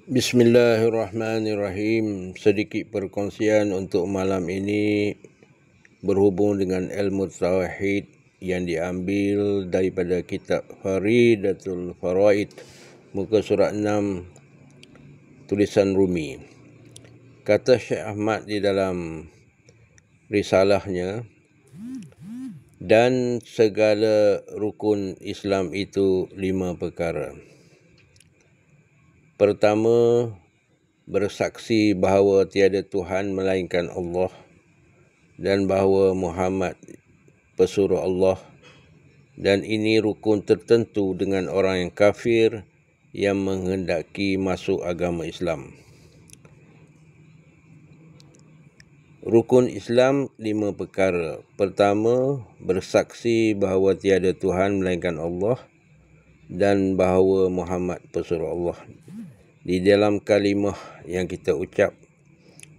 Bismillahirrahmanirrahim. Sedikit perkongsian untuk malam ini berhubung dengan ilmu tauhid yang diambil daripada kitab Faridatul Faraid, muka surat 6, tulisan Rumi. Kata Syekh Ahmad di dalam risalahnya, dan segala rukun Islam itu 5 perkara. Pertama, bersaksi bahawa tiada Tuhan melainkan Allah dan bahawa Muhammad pesuruh Allah, dan ini rukun tertentu dengan orang yang kafir yang menghendaki masuk agama Islam. Rukun Islam 5 perkara. Pertama, bersaksi bahawa tiada Tuhan melainkan Allah dan bahawa Muhammad pesuruh Allah. Di dalam kalimah yang kita ucap,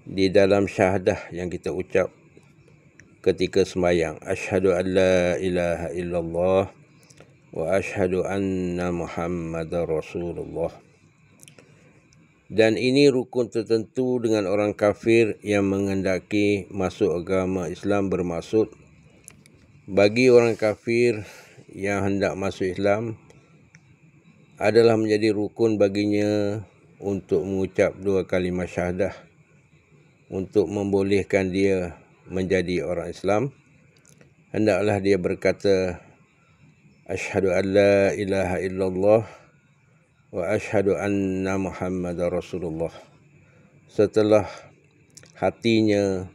di dalam syahadah yang kita ucap ketika sembahyang, asyhadu an la ilaha illallah wa asyhadu anna Muhammadar Rasulullah. Dan ini rukun tertentu dengan orang kafir yang menghendaki masuk agama Islam, bermaksud bagi orang kafir yang hendak masuk Islam adalah menjadi rukun baginya untuk mengucap 2 kalimah syahadah untuk membolehkan dia menjadi orang Islam. Hendaklah dia berkata asyhadu an la ilaha illallah wa asyhadu anna Muhammadar Rasulullah. Setelah hatinya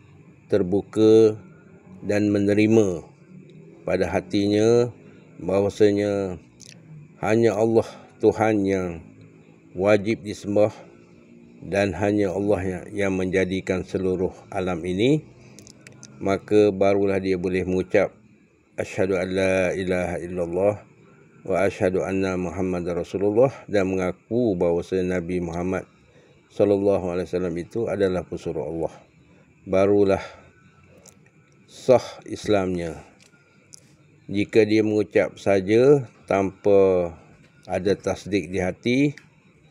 terbuka dan menerima pada hatinya bahawasanya hanya Allah Tuhan yang wajib disembah dan hanya Allah yang menjadikan seluruh alam ini, maka barulah dia boleh mengucap asyhadu an la ilaha illallah wa asyhadu anna Muhammadar Rasulullah, dan mengaku bahawa Nabi Muhammad sallallahu alaihi wasallam itu adalah pesuruh Allah. Barulah sah Islamnya. Jika dia mengucap saja tanpa ada tasdik di hati,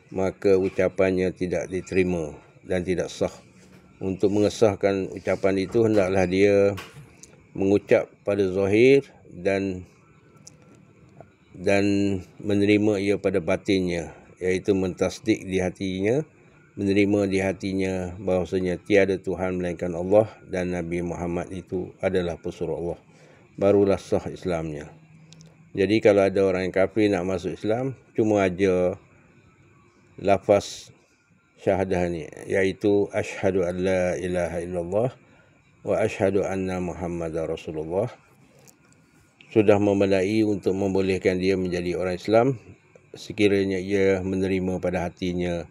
maka ucapannya tidak diterima dan tidak sah. Untuk mengesahkan ucapan itu, hendaklah dia mengucap pada zahir dan menerima ia pada batinnya, iaitu mentasdik di hatinya, menerima di hatinya bahawasanya tiada Tuhan melainkan Allah dan Nabi Muhammad itu adalah pesuruh Allah. Barulah sah Islamnya. Jadi kalau ada orang yang kafir nak masuk Islam, cuma aja lafaz syahadah ni, iaitu asyhadu an la ilaha illallah wa asyhadu anna Muhammadar Rasulullah, sudah memadai untuk membolehkan dia menjadi orang Islam, sekiranya ia menerima pada hatinya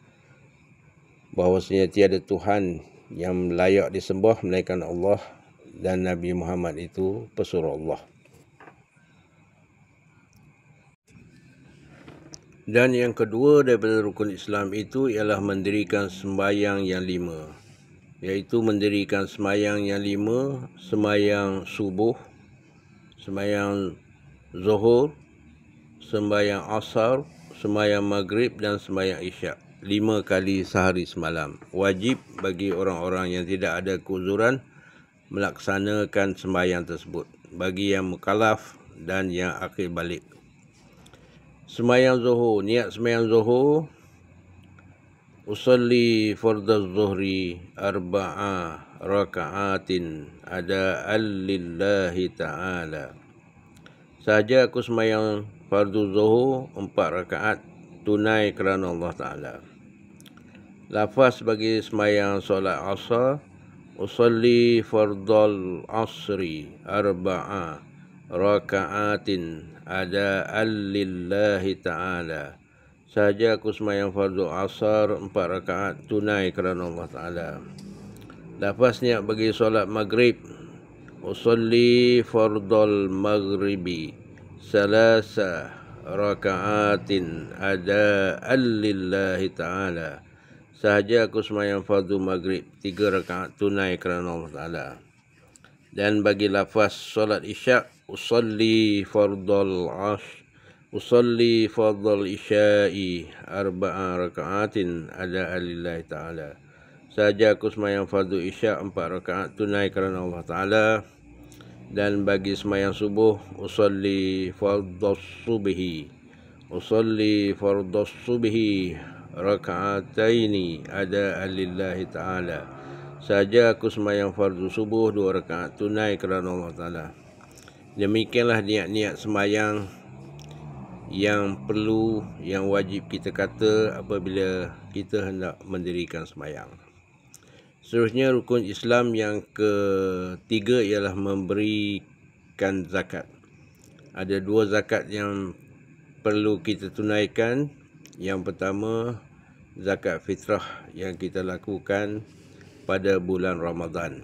bahawasanya tiada Tuhan yang layak disembah melainkan Allah dan Nabi Muhammad itu pesuruh Allah. Dan yang kedua daripada rukun Islam itu ialah mendirikan sembahyang yang 5, iaitu mendirikan sembahyang yang 5, sembahyang subuh, sembahyang zuhur, sembahyang asar, sembahyang maghrib dan sembahyang isyak, 5 kali sehari semalam. Wajib bagi orang-orang yang tidak ada keuzuran melaksanakan sembahyang tersebut, bagi yang mukallaf dan yang akhir balik. Sembahyang zuhur, niat sembahyang zuhur, usalli fardaz zuhri arba'a raka'atin ada'an lillahi ta'ala. Sahaja aku sembahyang fardu zuhur 4 rakaat tunai kerana Allah Ta'ala. Lafaz bagi sembahyang solat asar, usalli fardal asri arba'a raka'atin ada'an lillahi ta'ala. Sahaja aku sembahyang fardu asar 4 rakaat tunai kerana Allah Ta'ala. Lafaz niat bagi solat maghrib, usalli fardal maghribi salasa raka'atin ada'an lillahi ta'ala. Sahaja aku sembahyang fardu maghrib 3 rakaat tunai kerana Allah Ta'ala. Dan bagi lafaz solat isyak, usalli fardal usalli fardal isya'i arba'a raka'atin ada'an lillahi ta'ala. Saja aku semayang fardu isya' 4 rakaat tunai kerana Allah Ta'ala. Dan bagi semayang subuh, usalli fardus subhi raka'ataini ada'an lillahi ta'ala. Saja aku semayang fardu subuh 2 rakaat tunai kerana Allah Ta'ala. Demikianlah niat-niat semayang yang perlu, yang wajib kita kata apabila kita hendak mendirikan semayang. Seterusnya, rukun Islam yang ketiga ialah memberikan zakat. Ada 2 zakat yang perlu kita tunaikan. Yang pertama, zakat fitrah yang kita lakukan pada bulan Ramadan.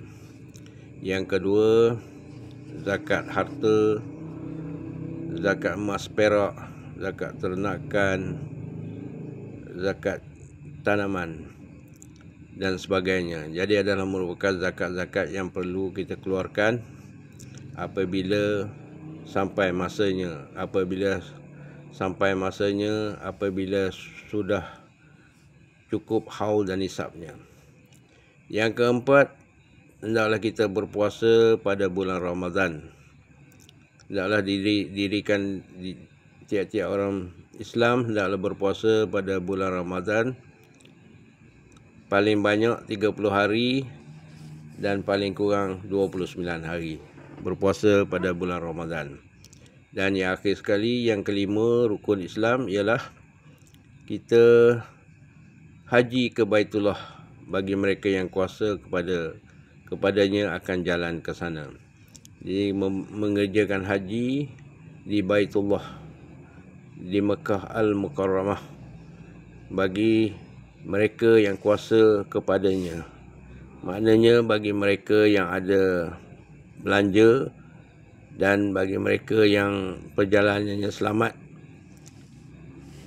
Yang kedua, zakat harta, zakat emas perak, zakat ternakan, zakat tanaman dan sebagainya. Jadi adalah merupakan zakat-zakat yang perlu kita keluarkan apabila sampai masanya. Apabila sudah cukup haul dan nisabnya. Yang keempat, hendaklah kita berpuasa pada bulan Ramadan. Hendaklah dirikan tiap-tiap orang Islam hendaklah berpuasa pada bulan Ramadan paling banyak 30 hari dan paling kurang 29 hari berpuasa pada bulan Ramadan. Dan yang akhir sekali, yang kelima, rukun Islam ialah kita haji ke Baitullah. Bagi mereka yang kuasa kepadanya akan jalan ke sana. Jadi mengerjakan haji di Baitullah, di Mekah Al-Mukarramah, bagi mereka yang kuasa kepadanya. Maknanya bagi mereka yang ada belanja dan bagi mereka yang perjalanannya selamat.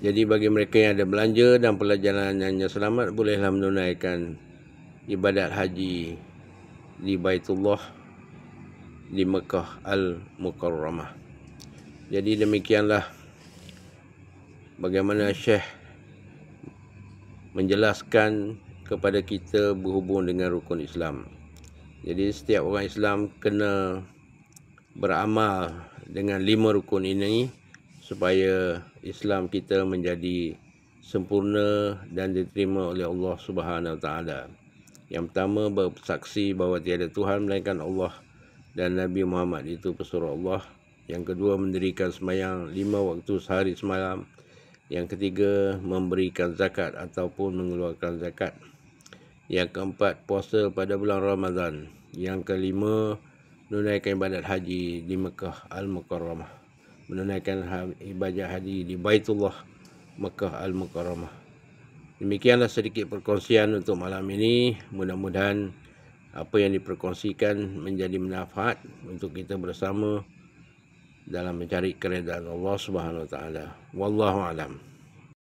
Jadi bagi mereka yang ada belanja dan perjalanannya selamat, bolehlah menunaikan ibadat haji di Baitullah, di Mekah Al-Mukarramah. Jadi demikianlah bagaimana Syekh menjelaskan kepada kita berhubung dengan rukun Islam. Jadi setiap orang Islam kena beramal dengan 5 rukun ini supaya Islam kita menjadi sempurna dan diterima oleh Allah Subhanahu Wa Taala. Yang pertama, bersaksi bahawa tiada Tuhan melainkan Allah dan Nabi Muhammad itu pesuruh Allah. Yang kedua, mendirikan sembahyang 5 waktu sehari semalam. Yang ketiga, memberikan zakat ataupun mengeluarkan zakat. Yang keempat, puasa pada bulan Ramadan. Yang kelima, menunaikan ibadat haji di Mekah Al-Mukarramah. Menunaikan ibadat haji di Baitullah Mekah Al-Mukarramah. Demikianlah sedikit perkongsian untuk malam ini. Mudah-mudahan apa yang diperkongsikan menjadi manfaat untuk kita bersama dalam mencari keredaan Allah Subhanahu Wa Taala. Wallahu a'lam.